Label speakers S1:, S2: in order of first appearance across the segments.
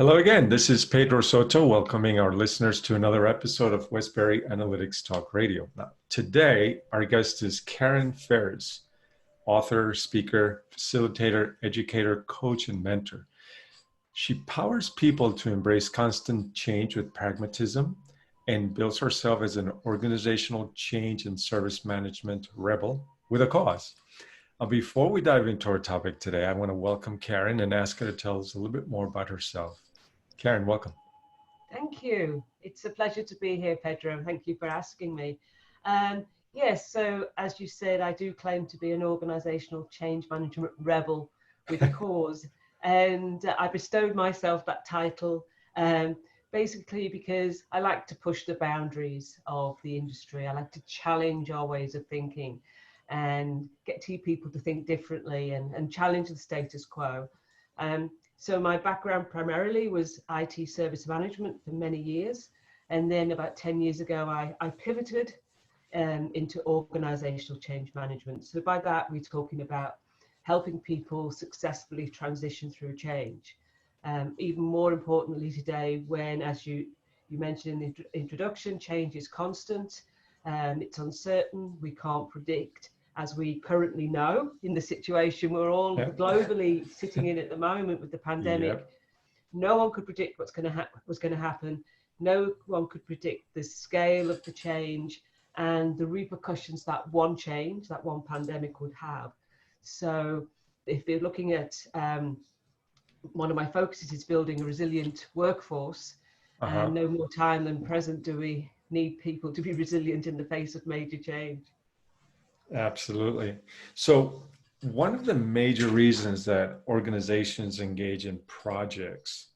S1: Hello again. This is Pedro Soto welcoming our listeners to another episode of Westbury Analytics Talk Radio. Now, today, our guest is Karen Ferris, author, speaker, facilitator, educator, coach, and mentor. She powers people to embrace constant change with pragmatism and builds herself as an organizational change and service management rebel with a cause. Before we dive into our topic today, I want to welcome Karen and ask her to tell us a little bit more about herself. Karen, welcome.
S2: Thank you. It's a pleasure to be here, Pedro. Thank you for asking me. Yes, so as you said, I do claim to be an organizational change management rebel with a cause. And I bestowed myself that title basically because I like to push the boundaries of the industry. I like to challenge our ways of thinking and get people to think differently and challenge the status quo. So my background primarily was IT service management for many years. And then about 10 years ago, I pivoted into organizational change management. So by that, we're talking about helping people successfully transition through change. Even more importantly today, when, as you mentioned in the introduction, change is constant, it's uncertain, we can't predict. As we currently know in the situation we're all globally sitting in at the moment with the pandemic, no one could predict what's going to happen. No one could predict the scale of the change and the repercussions that one change, that one pandemic would have. So if you're looking at one of my focuses is building a resilient workforce, and no more time than present do we need people to be resilient in the face of major change.
S1: Absolutely. So one of the major reasons that organizations engage in projects,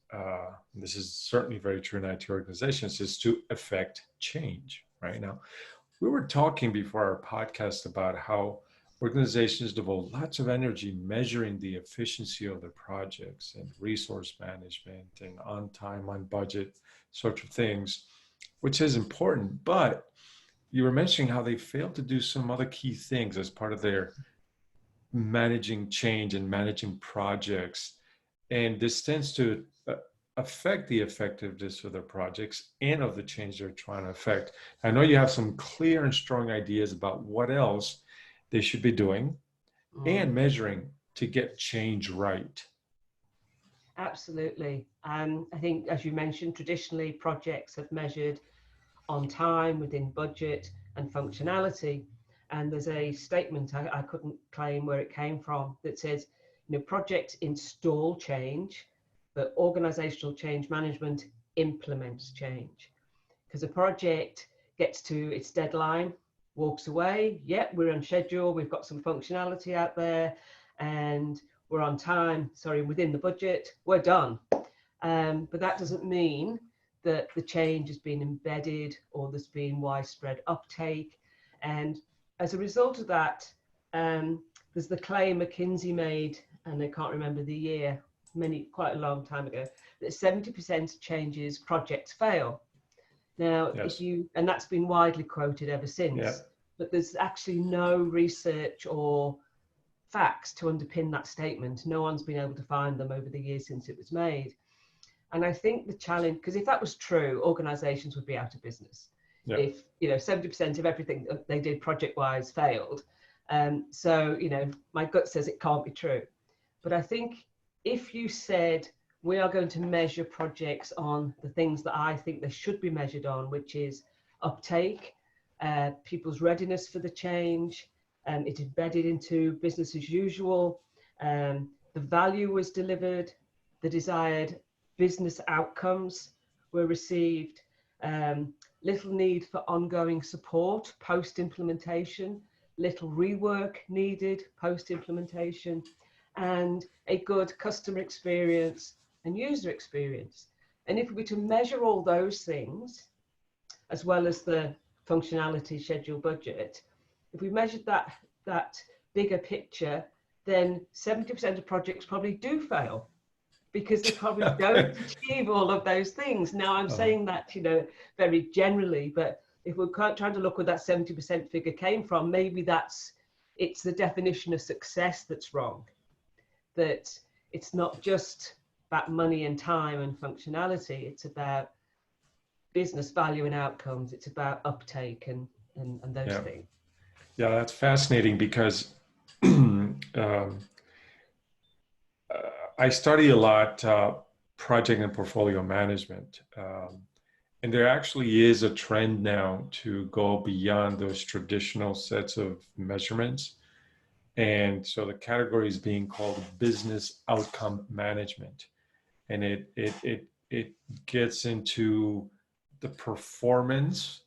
S1: this is certainly very true in IT organizations, is to affect change. Right now, we were talking before our podcast about how organizations devote lots of energy measuring the efficiency of their projects and resource management and on time, on budget, sorts of things, which is important, but you were mentioning how they failed to do some other key things as part of their managing change and managing projects. And this tends to affect the effectiveness of their projects and of the change they're trying to affect. I know you have some clear and strong ideas about what else they should be doing and measuring to get change right.
S2: Absolutely. I think, as you mentioned, traditionally projects have measured on time, within budget and functionality. And there's a statement I couldn't claim where it came from that says, projects install change, but organizational change management implements change. Because a project gets to its deadline, walks away, we're on schedule, we've got some functionality out there, and we're on time, within the budget, we're done. But that doesn't mean that the change has been embedded or there's been widespread uptake. And as a result of that, there's the claim McKinsey made, and I can't remember the year, quite a long time ago, that 70% changes projects fail. Now, and that's been widely quoted ever since, but there's actually no research or facts to underpin that statement. No one's been able to find them over the years since it was made. And I think the challenge, because if that was true, organizations would be out of business. If 70% of everything that they did project-wise failed. So my gut says it can't be true. But I think if you said we are going to measure projects on the things that I think they should be measured on, which is uptake, people's readiness for the change, it's embedded into business as usual, the value was delivered, the desired business outcomes were received, little need for ongoing support post-implementation, little rework needed post-implementation, and a good customer experience and user experience. And if we were to measure all those things, as well as the functionality, schedule, budget, if we measured that bigger picture, then 70% of projects probably do fail, because they probably don't achieve all of those things. Now, I'm saying that, very generally, but if we're trying to look where that 70% figure came from, maybe it's the definition of success that's wrong. That it's not just about money and time and functionality. It's about business value and outcomes. It's about uptake and those
S1: Yeah.
S2: things.
S1: Yeah, that's fascinating because I study a lot project and portfolio management. And there actually is a trend now to go beyond those traditional sets of measurements. And so the category is being called business outcome management. And it gets into the performance,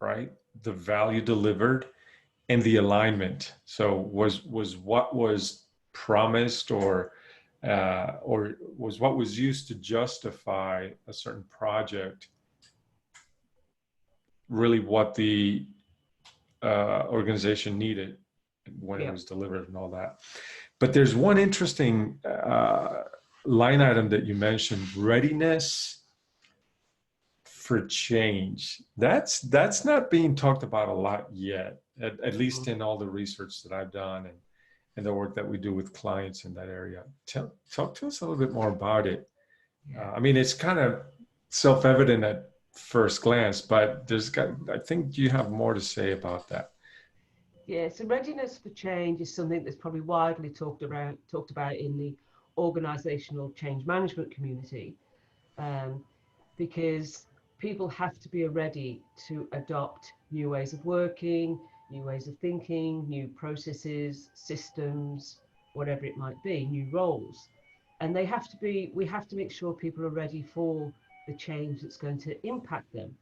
S1: right? The value delivered and the alignment. So was what was promised or was what was used to justify a certain project really what the organization needed when it
S2: Yeah.
S1: was delivered and all that. But there's one interesting line item that you mentioned: readiness for change. That's not being talked about a lot yet, at least in all the research that I've done and the work that we do with clients in that area. Talk to us a little bit more about it.
S2: Yeah.
S1: I mean, it's kind of self-evident at first glance, but I think you have more to say about that.
S2: Yeah, so readiness for change is something that's probably widely talked about in the organizational change management community, um, because people have to be ready to adopt new ways of working, new ways of thinking, new processes, systems, whatever it might be, new roles. And we have to make sure people are ready for the change that's going to impact them.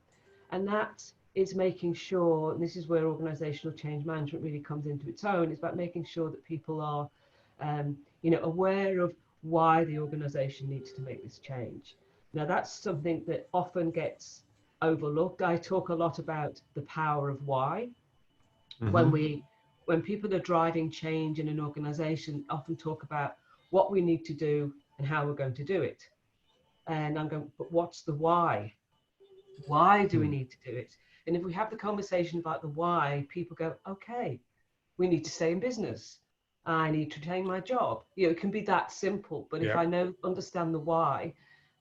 S2: And that is making sure, and this is where organizational change management really comes into its own, it's about making sure that people are aware of why the organization needs to make this change. Now, that's something that often gets overlooked. I talk a lot about the power of why.
S1: Mm-hmm.
S2: When people are driving change in an organization, often talk about what we need to do and how we're going to do it. And I'm going, but what's the why? Why do we need to do it? And if we have the conversation about the why, people go, okay, we need to stay in business. I need to retain my job. It can be that simple. But if
S1: Yeah.
S2: I understand the why,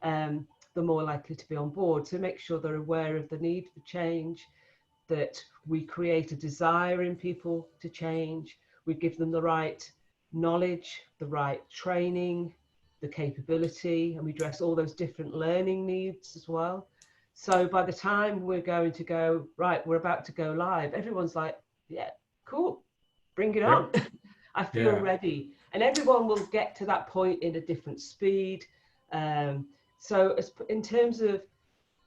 S2: they're more likely to be on board. So make sure they're aware of the need for change, that we create a desire in people to change. We give them the right knowledge, the right training, the capability, and we address all those different learning needs as well. So by the time we're going to go, right, we're about to go live, everyone's like, yeah, cool, bring it on.
S1: Yep.
S2: I feel
S1: Yeah.
S2: ready. And everyone will get to that point in a different speed. So in terms of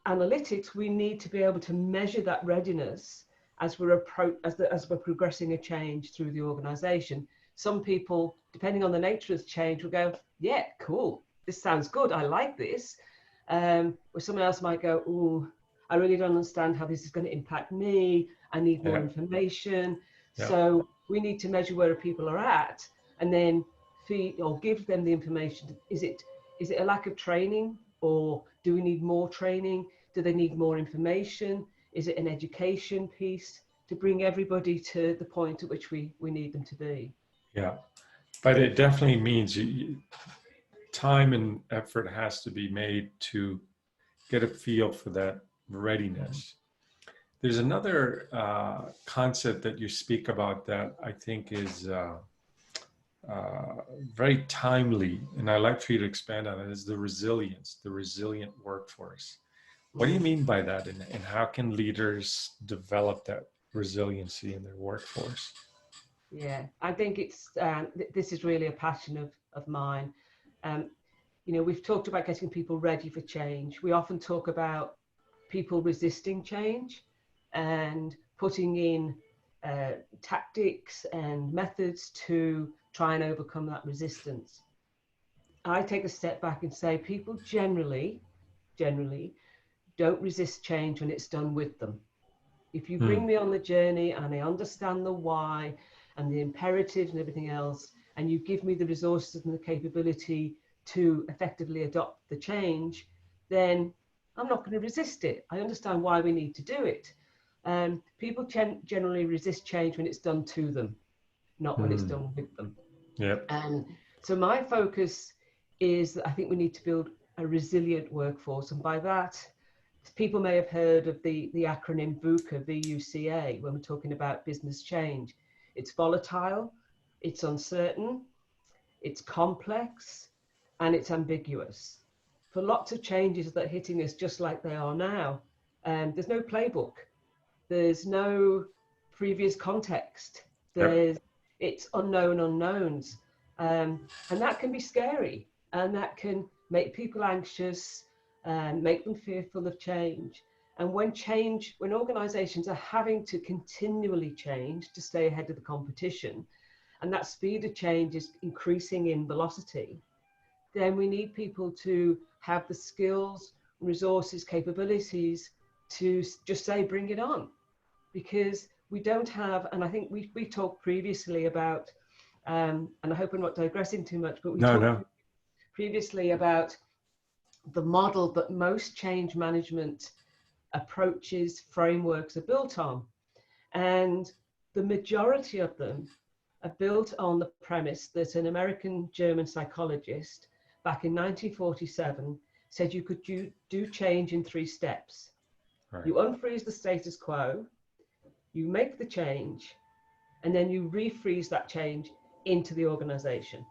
S2: analytics, we need to be able to measure that readiness as we're progressing a change through the organization. Some people, depending on the nature of the change, will go, yeah, cool, this sounds good, I like this. Where someone else might go, oh, I really don't understand how this is going to impact me. I need more
S1: Yeah.
S2: information.
S1: Yeah.
S2: So we need to measure where people are at and then feed or give them the information. Is it a lack of training, or do we need more training? Do they need more information? Is it an education piece to bring everybody to the point at which we need them to be?
S1: Yeah. But it definitely means time and effort has to be made to get a feel for that readiness. There's another concept that you speak about that I think is very timely, and I'd like for you to expand on it, is the resilience, the resilient workforce. What do you mean by that, and how can leaders develop that resiliency in their workforce?
S2: Yeah, I think this is really a passion of mine. Um, we've talked about getting people ready for change. We often talk about people resisting change and putting in tactics and methods to try and overcome that resistance. I take a step back and say people generally don't resist change when it's done with them. If you bring
S1: Hmm.
S2: me on the journey and I understand the why and the imperatives and everything else, and you give me the resources and the capability to effectively adopt the change, then I'm not going to resist it. I understand why we need to do it. People generally resist change when it's done to them, not when it's
S1: Hmm.
S2: done with them.
S1: Yep.
S2: And so my focus is that I think we need to build a resilient workforce. And by that, people may have heard of the acronym VUCA, VUCA, when we're talking about business change. It's volatile, it's uncertain, it's complex, and it's ambiguous. For lots of changes that are hitting us just like they are now, there's no playbook. There's no previous context.
S1: Yep.
S2: It's unknown unknowns. And that can be scary, and that can make people anxious and make them fearful of change. And when organizations are having to continually change to stay ahead of the competition, and that speed of change is increasing in velocity, then we need people to have the skills, resources, capabilities to just say, bring it on. Because we don't have, and I think we talked previously about, and I hope I'm not digressing too much, but we
S1: No,
S2: talked
S1: no.
S2: previously about the model that most change management approaches, frameworks are built on. And the majority of them are built on the premise that an American-German psychologist back in 1947 said you could do change in 3 steps.
S1: Right.
S2: You unfreeze the status quo, you make the change, and then you refreeze that change into the organization.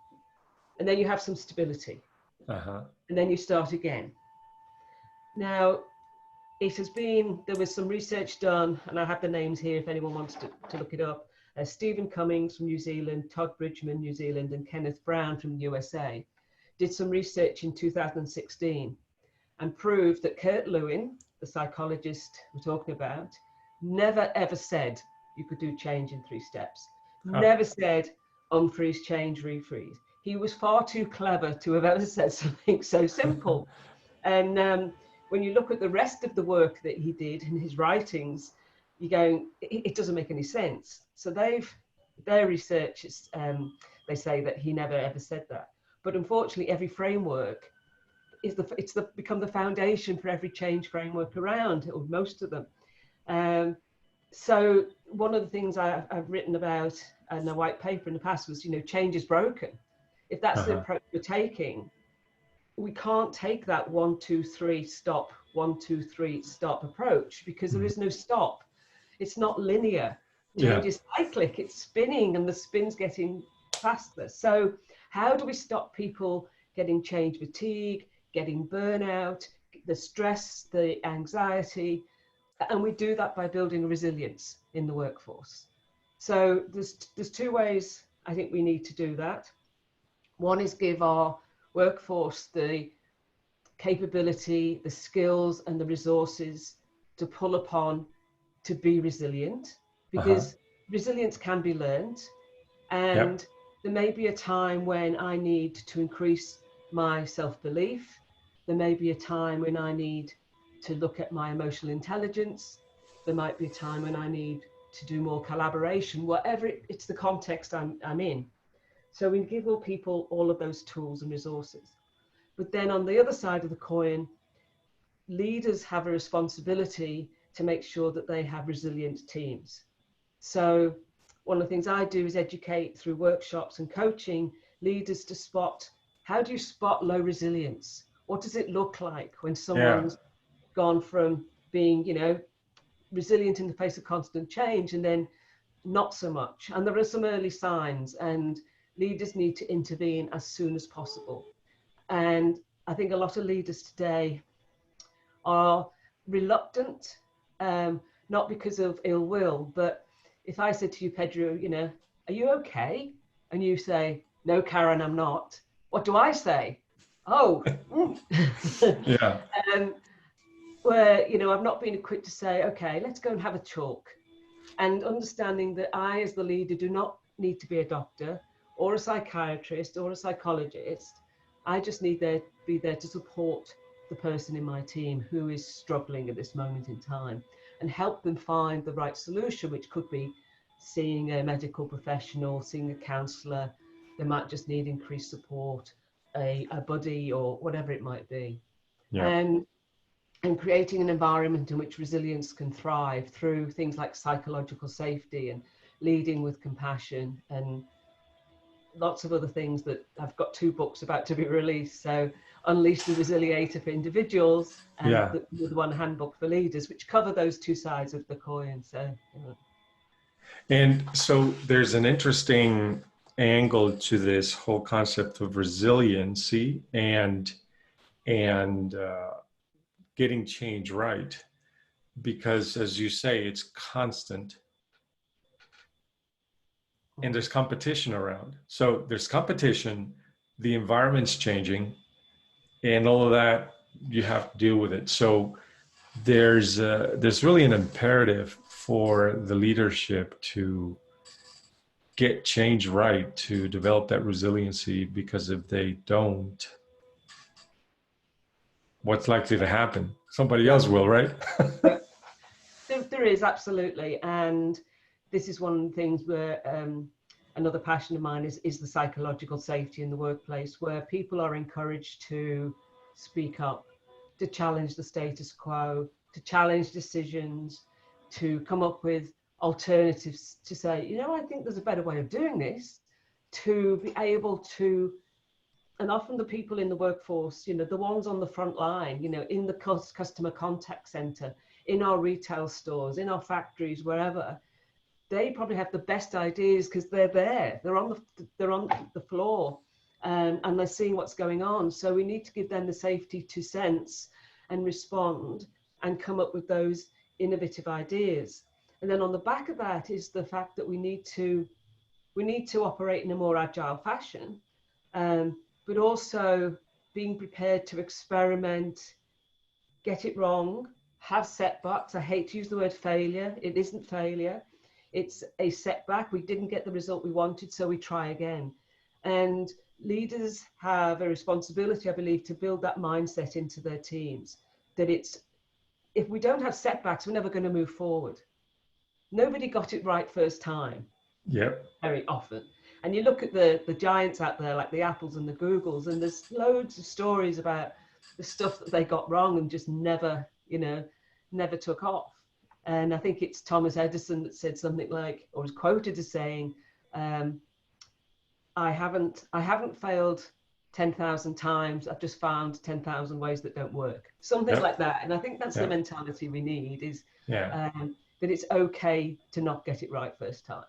S2: And then you have some stability.
S1: Uh-huh.
S2: And then you start again. Now, there was some research done, and I have the names here if anyone wants to look it up. Stephen Cummings from New Zealand, Todd Bridgman, New Zealand, and Kenneth Brown from the USA did some research in 2016 and proved that Kurt Lewin, the psychologist we're talking about, never ever said you could do change in 3 steps.
S1: Huh.
S2: Never said unfreeze, change, refreeze. He was far too clever to have ever said something so simple. And when you look at the rest of the work that he did in his writings, you go, it doesn't make any sense. So their research is, they say that he never ever said that. But unfortunately, every framework become the foundation for every change framework around, or most of them. So one of the things I've written about in a white paper in the past was, change is broken. If that's the approach we're taking, we can't take that 1, 2, 3 stop, 1, 2, 3 stop approach, because there is no stop. It's not linear. Change is cyclic, it's spinning, and the spin's getting faster. So how do we stop people getting change fatigue, getting burnout, the stress, the anxiety? And we do that by building resilience in the workforce. So there's 2 ways I think we need to do that. One is give our workforce the capability, the skills, and the resources to pull upon to be resilient, because resilience can be learned. And there may be a time when I need to increase my self-belief. There may be a time when I need to look at my emotional intelligence. There might be a time when I need to do more collaboration, whatever it's the context I'm in. So we give all people all of those tools and resources. But then on the other side of the coin, leaders have a responsibility to make sure that they have resilient teams. So one of the things I do is educate through workshops and coaching leaders to spot, how do you spot low resilience? What does it look like when someone's gone from being, resilient in the face of constant change and then not so much? And there are some early signs, and leaders need to intervene as soon as possible. And I think a lot of leaders today are reluctant, not because of ill will, but if I said to you, Pedro, are you okay? And you say, no, Karen, I'm not. What do I say? Oh,
S1: Yeah.
S2: Where, I've not been equipped to say, okay, let's go and have a talk. And understanding that I, as the leader, do not need to be a doctor or a psychiatrist or a psychologist. I just need to be there to support the person in my team who is struggling at this moment in time, and help them find the right solution, which could be seeing a medical professional, seeing a counsellor. They might just need increased support, a buddy, or whatever it might be. And creating an environment in which resilience can thrive through things like psychological safety and leading with compassion and lots of other things that I've got 2 books about to be released. So Unleash the Resiliator for individuals and
S1: Yeah.
S2: the one handbook for leaders, which cover those 2 sides of the coin. So,
S1: And so there's an interesting angle to this whole concept of resiliency and getting change right, because as you say, it's constant and there's competition around. So there's competition, the environment's changing, and all of that, you have to deal with it. So there's really an imperative for the leadership to get change right, to develop that resiliency, because if they don't, what's likely to happen? Somebody
S2: yeah,
S1: else will, right?
S2: yeah. There is, absolutely. And this is one of the things where another passion of mine is the psychological safety in the workplace, where people are encouraged to speak up, to challenge the status quo, to challenge decisions, to come up with alternatives, to say, you know, I think there's a better way of doing this, to be able to. And often the people in the workforce, you know, the ones on the front line, you know, in the customer contact center, in our retail stores, in our factories, wherever, they probably have the best ideas because they're there. They're on the floor, and they're seeing what's going on. So we need to give them the safety to sense and respond and come up with those innovative ideas. And then on the back of that is the fact that we need to operate in a more agile fashion, but also being prepared to experiment, get it wrong, have setbacks. I hate to use the word failure. It isn't failure. It's a setback. We didn't get the result we wanted, so we try again. And leaders have a responsibility, I believe, to build that mindset into their teams, that it's, if we don't have setbacks, we're never going to move forward. Nobody got it right first time.
S1: Yep.
S2: Very often. And you look at the giants out there, like the Apples and the Googles, and there's loads of stories about the stuff that they got wrong and just never, you know, never took off. And I think it's Thomas Edison that said something like, or was quoted as saying, I haven't failed 10,000 times. I've just found 10,000 ways that don't work. Something
S1: Yep.
S2: like that. And I think that's the
S1: Yep.
S2: mentality we need, is
S1: Yeah.
S2: that it's okay to not get it right first time.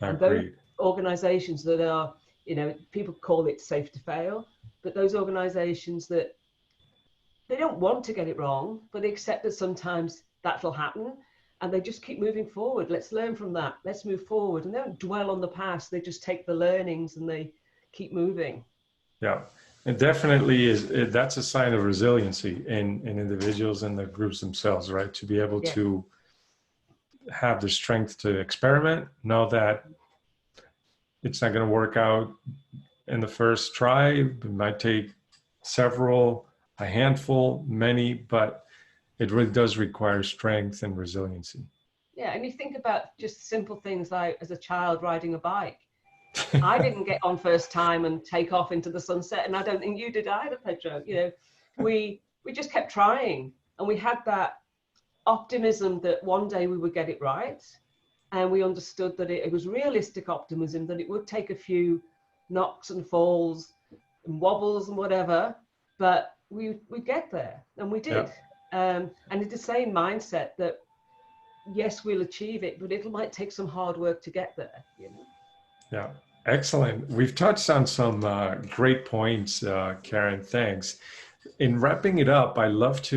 S2: And those
S1: Agreed.
S2: organizations that are, you know, people call it safe to fail, but those organizations that they don't want to get it wrong, but they accept that sometimes that'll happen, and they just keep moving forward. Let's learn from that. Let's move forward. And they don't dwell on the past. They just take the learnings and they keep moving.
S1: Yeah. It definitely is. That's a sign of resiliency in individuals and the groups themselves, right? To be able
S2: Yeah.
S1: to have the strength to experiment, know that it's not going to work out in the first try. It might take several, a handful, many, but it really does require strength and resiliency.
S2: Yeah. And you think about just simple things like, as a child riding a bike, I didn't get on first time and take off into the sunset, and I don't think you did either, Pedro. You know, we just kept trying, and we had that optimism that one day we would get it right, and we understood that it was realistic optimism, that it would take a few knocks and falls and wobbles and whatever, but we'd get there, and we did.
S1: Yeah.
S2: And it's the same mindset that yes, we'll achieve it, but it might take some hard work to get there. You know.
S1: Yeah. Excellent. We've touched on some great points, Karen. Thanks. In wrapping it up, I'd love for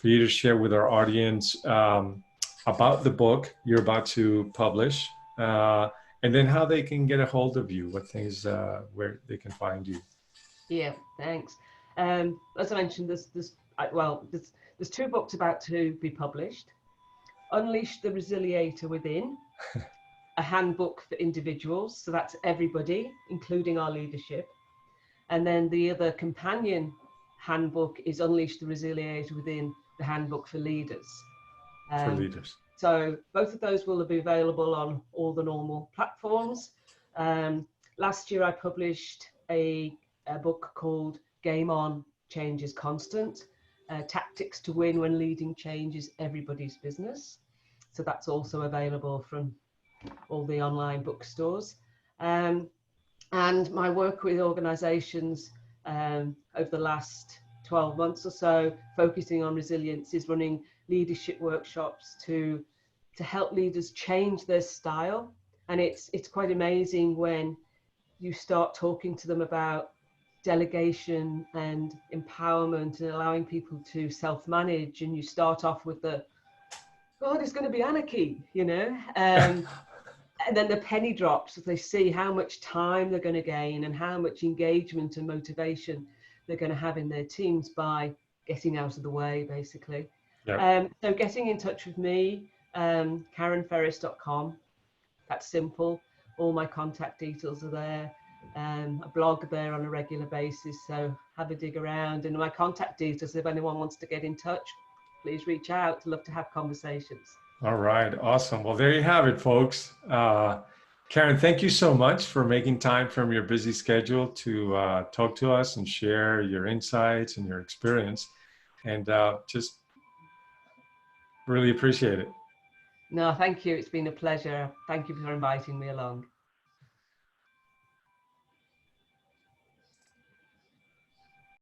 S1: you to share with our audience about the book you're about to publish, and then how they can get a hold of you, what things, where they can find you.
S2: Yeah, thanks. As I mentioned, there's 2 books about to be published. Unleash the Resiliator Within, a handbook for individuals, so that's everybody, including our leadership. And then the other companion handbook is Unleash the Resiliator Within, the handbook for leaders.
S1: For leaders.
S2: So both of those will be available on all the normal platforms. Last year I published a book called Game On, Change is Constant, Tactics to Win When Leading Change is Everybody's Business. So that's also available from all the online bookstores. And And my work with organizations over the last 12 months or so, focusing on resilience, is running leadership workshops to help leaders change their style. And it's quite amazing when you start talking to them about delegation and empowerment and allowing people to self-manage, and you start off with the, oh, there's going to be anarchy, and then the penny drops as they see how much time they're going to gain and how much engagement and motivation they're going to have in their teams by getting out of the way, basically.
S1: Yeah.
S2: So getting in touch with me, karenferris.com. That's simple. All my contact details are there. I blog there on a regular basis, so have a dig around. And my contact details, if anyone wants to get in touch, please reach out. I'd love to have conversations.
S1: All right. Awesome. Well, there you have it, folks. Karen, thank you so much for making time from your busy schedule to talk to us and share your insights and your experience. And just really appreciate it.
S2: No, thank you. It's been a pleasure. Thank you for inviting me along.